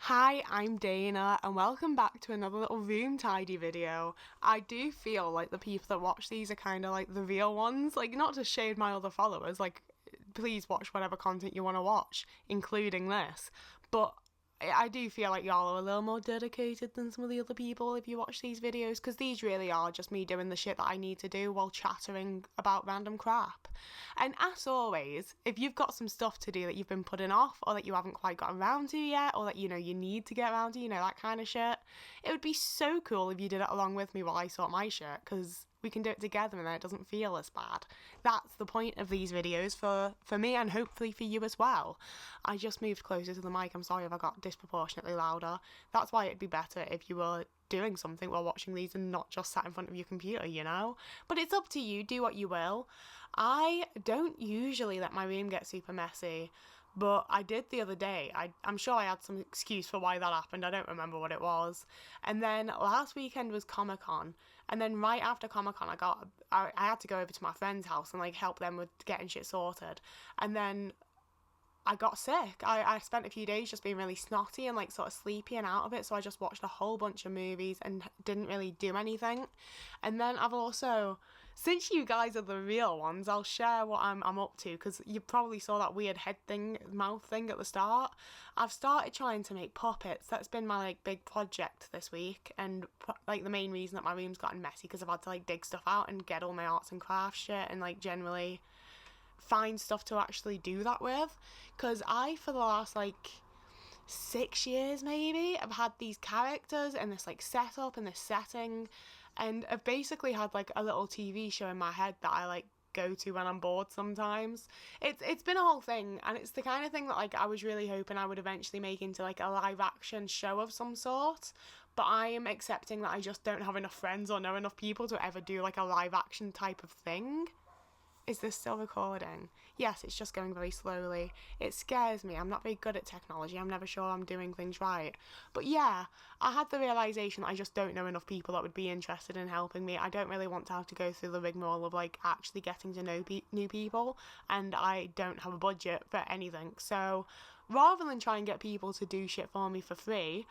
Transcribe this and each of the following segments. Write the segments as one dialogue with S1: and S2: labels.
S1: Hi, I'm Dana, and welcome back to another little room tidy video. I do feel like the people that watch these are kind of like the real ones, like not to shade my other followers, like please watch whatever content you want to watch, including this, but I do feel like y'all are a little more dedicated than some of the other people if you watch these videos, because these really are just me doing the shit that I need to do while chattering about random crap. And as always, if you've got some stuff to do that you've been putting off, or that you haven't quite got around to yet, or that you need to get around to, that kind of shit, it would be so cool if you did it along with me while I sort my shit, because we can do it together and then it doesn't feel as bad. That's the point of these videos for me and hopefully for you as well. I just moved closer to the mic. I'm sorry if I got disproportionately louder. That's why it'd be better if you were doing something while watching these and not just sat in front of your computer. But it's up to you, do what you will. I don't usually let my room get super messy, but I did the other day. I'm sure I had some excuse for why that happened. I don't remember what it was. And then last weekend was Comic-Con. And then right after Comic-Con, I had to go over to my friend's house and help them with getting shit sorted. And then I got sick. I spent a few days just being really snotty and sort of sleepy and out of it, so I just watched a whole bunch of movies and didn't really do anything. And then I've also, since you guys are the real ones, I'll share what I'm up to, because you probably saw that weird mouth thing at the start. I've started trying to make puppets. That's been my big project this week, and the main reason that my room's gotten messy, because I've had to dig stuff out and get all my arts and crafts shit and generally find stuff to actually do that with, because I, for the last 6 years maybe, I've had these characters and this setup and this setting, and I've basically had a little TV show in my head that I go to when I'm bored sometimes. It's been a whole thing, and it's the kind of thing that I was really hoping I would eventually make into a live action show of some sort, but I am accepting that I just don't have enough friends or know enough people to ever do a live action type of thing. Is this still recording? Yes, it's just going very slowly. It scares me. I'm not very good at technology. I'm never sure I'm doing things right. But yeah, I had the realisation that I just don't know enough people that would be interested in helping me. I don't really want to have to go through the rigmarole of actually getting to know new people, and I don't have a budget for anything. So rather than try and get people to do shit for me for free,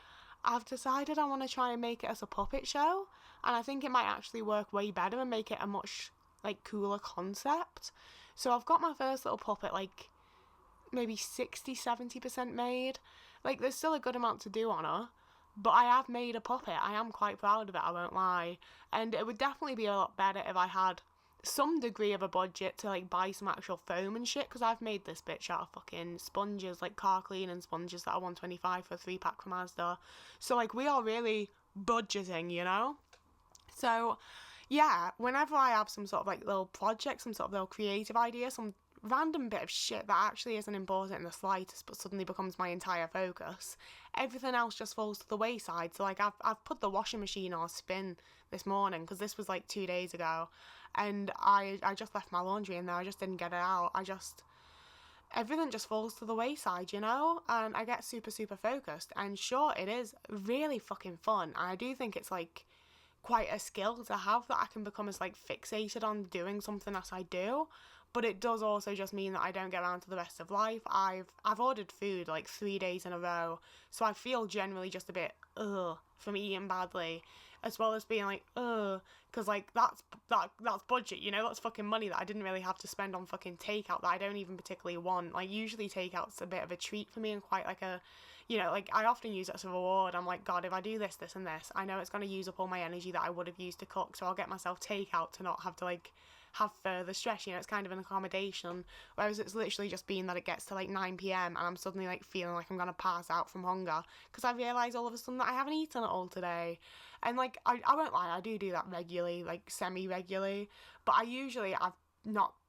S1: I've decided I want to try and make it as a puppet show, and I think it might actually work way better and make it a much cooler concept. So I've got my first little puppet maybe 60-70% made. There's still a good amount to do on her, but I have made a puppet. I am quite proud of it, I won't lie, and it would definitely be a lot better if I had some degree of a budget to buy some actual foam and shit, because I've made this bitch out of fucking sponges, car cleaning sponges that are $125 for a 3-pack from Asda. So we are really budgeting. So yeah, whenever I have some sort of little project, some sort of little creative idea, some random bit of shit that actually isn't important in the slightest but suddenly becomes my entire focus, everything else just falls to the wayside. So I've put the washing machine on spin this morning, because this was 2 days ago, and I just left my laundry in there. I just didn't get it out. Everything just falls to the wayside, and I get super focused. And sure, it is really fucking fun, and I do think it's quite a skill to have, that I can become as fixated on doing something as I do. But it does also just mean that I don't get around to the rest of life. I've ordered food 3 days in a row, so I feel generally just a bit from eating badly, as well as being because that's budget, that's fucking money that I didn't really have to spend on fucking takeout that I don't even particularly want. Usually takeout's a bit of a treat for me, and quite a I often use it as a reward. I'm God, if I do this and this, I know it's going to use up all my energy that I would have used to cook, so I'll get myself takeout to not have to have further stress. It's kind of an accommodation, whereas it's literally just been that it gets to 9 p.m. and I'm suddenly feeling I'm going to pass out from hunger, because I realise all of a sudden that I haven't eaten at all today. And I won't lie, I do that regularly, semi-regularly, but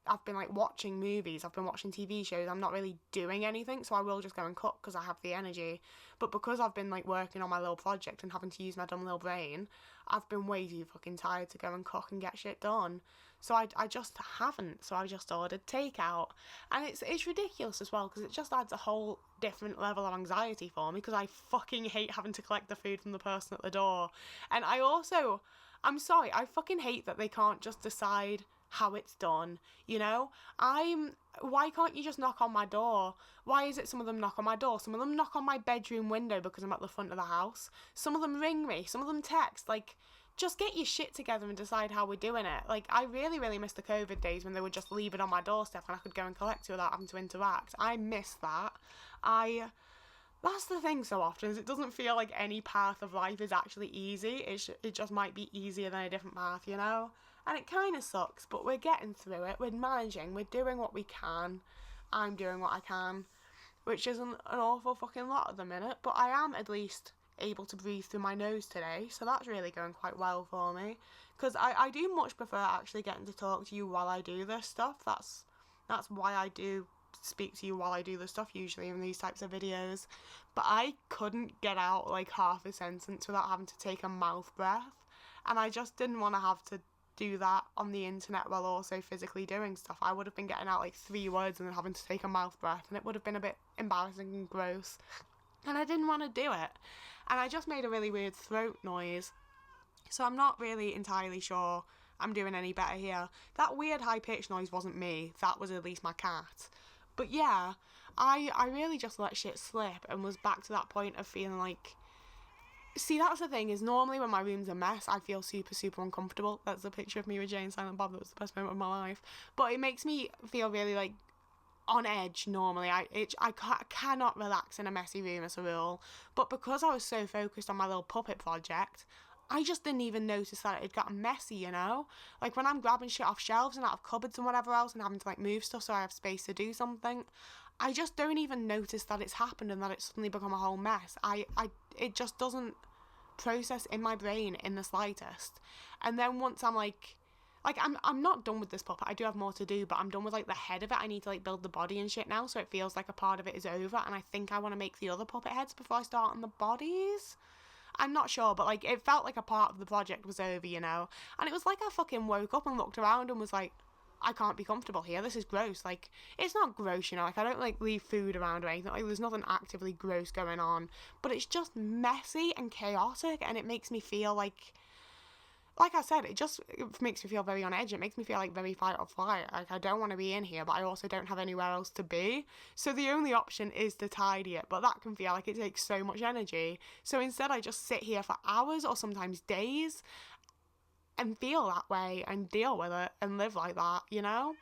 S1: I've been watching movies, I've been watching TV shows, I'm not really doing anything, so I will just go and cook because I have the energy. But because I've been working on my little project and having to use my dumb little brain, I've been way too fucking tired to go and cook and get shit done. So I just haven't, so I just ordered takeout. And it's ridiculous as well, because it just adds a whole different level of anxiety for me, because I fucking hate having to collect the food from the person at the door. And I'm sorry, I fucking hate that they can't just decide how it's done, you know? Why can't you just knock on my door? Why is it some of them knock on my door? Some of them knock on my bedroom window because I'm at the front of the house. Some of them ring me. Some of them text. Like, just get your shit together and decide how we're doing it. Like, I really, really miss the COVID days when they would just leave it on my doorstep and I could go and collect it without having to interact. I miss that. That's the thing so often, is it doesn't feel like any path of life is actually easy. It just might be easier than a different path, you know? And it kind of sucks, but we're getting through it. We're managing. We're doing what we can. I'm doing what I can, which isn't an awful fucking lot at the minute, but I am at least able to breathe through my nose today, so that's really going quite well for me. Because I do much prefer actually getting to talk to you while I do this stuff. That's why I do speak to you while I do this stuff usually in these types of videos. But I couldn't get out like half a sentence without having to take a mouth breath, and I just didn't want to have to do that on the internet while also physically doing stuff. I would have been getting out like 3 words and then having to take a mouth breath, and it would have been a bit embarrassing and gross, and I didn't want to do it, and I just made a really weird throat noise, so I'm not really entirely sure I'm doing any better here. That weird high-pitched noise wasn't me, that was at least my cat. But yeah, I really just let shit slip and was back to that point of feeling like, see, that's the thing, is normally when my room's a mess, I feel super, super uncomfortable. That's a picture of me with Jay and Silent Bob. That was the best moment of my life. But it makes me feel really, like, on edge normally. I cannot relax in a messy room as a rule. But because I was so focused on my little puppet project, I just didn't even notice that it had gotten messy, you know? Like, when I'm grabbing shit off shelves and out of cupboards and whatever else and having to, like, move stuff so I have space to do something, I just don't even notice that it's happened and that it's suddenly become a whole mess. It just doesn't process in my brain in the slightest. And then once I'm I'm not done with this puppet. I do have more to do, but I'm done with like the head of it. I need to like build the body and shit now, so it feels like a part of it is over, and I think I want to make the other puppet heads before I start on the bodies. I'm not sure, but like it felt like a part of the project was over, you know? And it was like I fucking woke up and looked around and was like, I can't be comfortable here. This is gross. Like, it's not gross, you know? Like, I don't, like, leave food around or anything. Like, there's nothing actively gross going on. But it's just messy and chaotic, and it makes me feel like I said, it makes me feel very on edge. It makes me feel like very fight or flight. Like, I don't want to be in here, but I also don't have anywhere else to be. So the only option is to tidy it, but that can feel like it takes so much energy. So instead, I just sit here for hours or sometimes days and feel that way and deal with it and live like that, you know?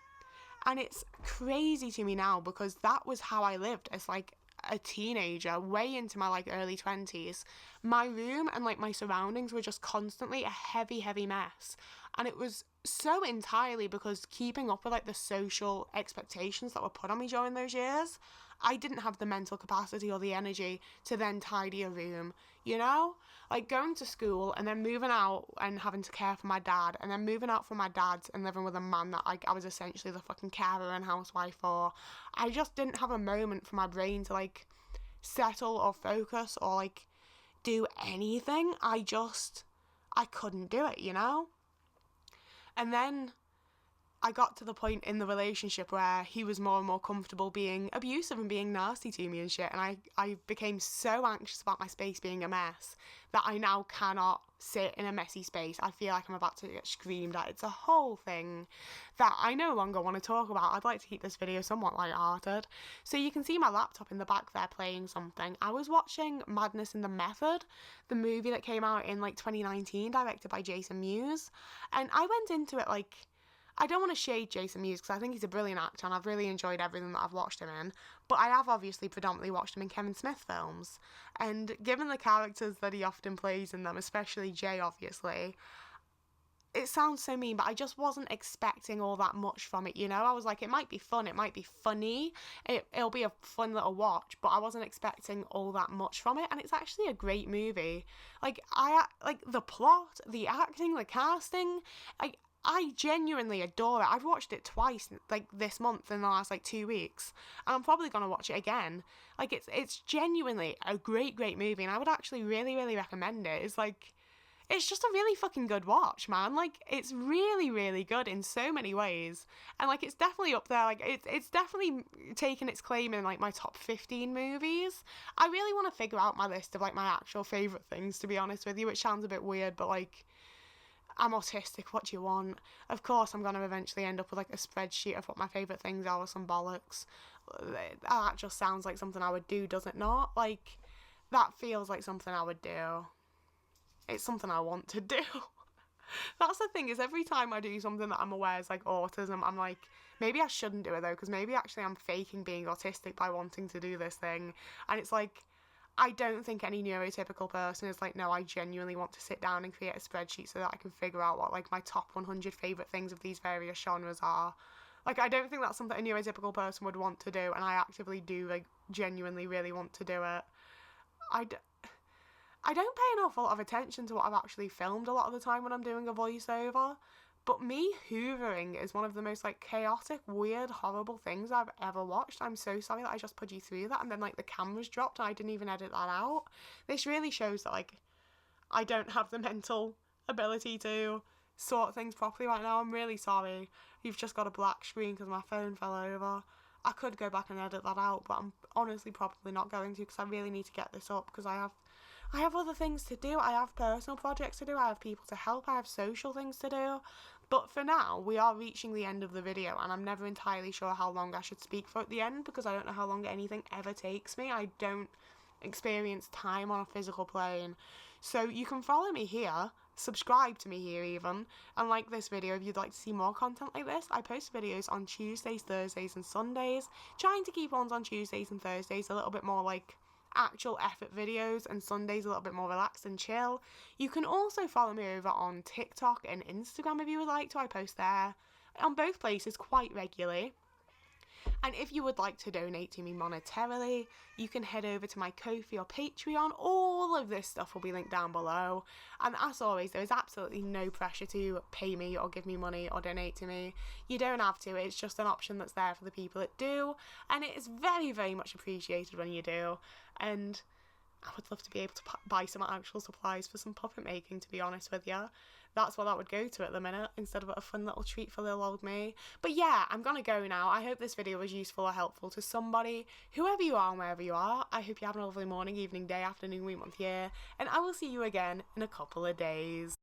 S1: And it's crazy to me now because that was how I lived as like a teenager, way into my like early 20s. My room and like my surroundings were just constantly a heavy, heavy mess. And it was so entirely because keeping up with like the social expectations that were put on me during those years, I didn't have the mental capacity or the energy to then tidy a room, you know? Like going to school and then moving out and having to care for my dad, and then moving out from my dad's and living with a man that I was essentially the fucking carer and housewife for. I just didn't have a moment for my brain to like settle or focus or like do anything. I couldn't do it, you know? And then I got to the point in the relationship where he was more and more comfortable being abusive and being nasty to me and shit, and I became so anxious about my space being a mess that I now cannot sit in a messy space. I feel like I'm about to get screamed at. It's a whole thing that I no longer want to talk about. I'd like to keep this video somewhat lighthearted. So you can see my laptop in the back there playing something. I was watching Madness in the Method, the movie that came out in like 2019, directed by Jason Mewes, and I went into it like, I don't want to shade Jason Mewes because I think he's a brilliant actor and I've really enjoyed everything that I've watched him in, but I have obviously predominantly watched him in Kevin Smith films, and given the characters that he often plays in them, especially Jay obviously, it sounds so mean, but I just wasn't expecting all that much from it, you know? I was like, it might be fun, it might be funny, it'll be a fun little watch, but I wasn't expecting all that much from it, and it's actually a great movie. Like, like, the plot, the acting, the casting, I genuinely adore it. I've watched it twice, like, this month in the last, like, 2 weeks. And I'm probably going to watch it again. Like, it's genuinely a great, great movie. And I would actually really, really recommend it. It's just a really fucking good watch, man. Like, it's really, really good in so many ways. And, like, it's definitely up there. Like, it's definitely taken its claim in, like, my top 15 movies. I really want to figure out my list of, like, my actual favourite things, to be honest with you, which sounds a bit weird, but, like, I'm autistic, what do you want? Of course I'm going to eventually end up with like a spreadsheet of what my favourite things are or some bollocks. That just sounds like something I would do, does it not? Like, that feels like something I would do. It's something I want to do. That's the thing, is every time I do something that I'm aware is like autism, I'm like, maybe I shouldn't do it though, because maybe actually I'm faking being autistic by wanting to do this thing. And it's like, I don't think any neurotypical person is like, no, I genuinely want to sit down and create a spreadsheet so that I can figure out what like my top 100 favourite things of these various genres are. Like, I don't think that's something a neurotypical person would want to do, and I actively do, like, genuinely really want to do it. I don't pay an awful lot of attention to what I've actually filmed a lot of the time when I'm doing a voiceover, but me hoovering is one of the most, like, chaotic, weird, horrible things I've ever watched. I'm so sorry that I just put you through that, and then, like, the cameras dropped and I didn't even edit that out. This really shows that, like, I don't have the mental ability to sort things properly right now. I'm really sorry. You've just got a black screen because my phone fell over. I could go back and edit that out, but I'm honestly probably not going to, because I really need to get this up, because I have other things to do. I have personal projects to do. I have people to help. I have social things to do. But for now, we are reaching the end of the video, and I'm never entirely sure how long I should speak for at the end, because I don't know how long anything ever takes me. I don't experience time on a physical plane. So you can follow me here, subscribe to me here even, and like this video if you'd like to see more content like this. I post videos on Tuesdays, Thursdays and Sundays, trying to keep ones on Tuesdays and Thursdays a little bit more like actual effort videos, and Sundays a little bit more relaxed and chill. You can also follow me over on TikTok and Instagram if you would like to. I post there on both places quite regularly. And if you would like to donate to me monetarily, you can head over to my Ko-fi or Patreon. All of this stuff will be linked down below. And as always, there is absolutely no pressure to pay me or give me money or donate to me. You don't have to. It's just an option that's there for the people that do. And it is very, very much appreciated when you do. And I would love to be able to buy some actual supplies for some puppet making, to be honest with you. That's what that would go to at the minute, instead of a fun little treat for little old me. But yeah, I'm gonna go now. I hope this video was useful or helpful to somebody, whoever you are and wherever you are. I hope you're having a lovely morning, evening, day, afternoon, week, month, year, and I will see you again in a couple of days.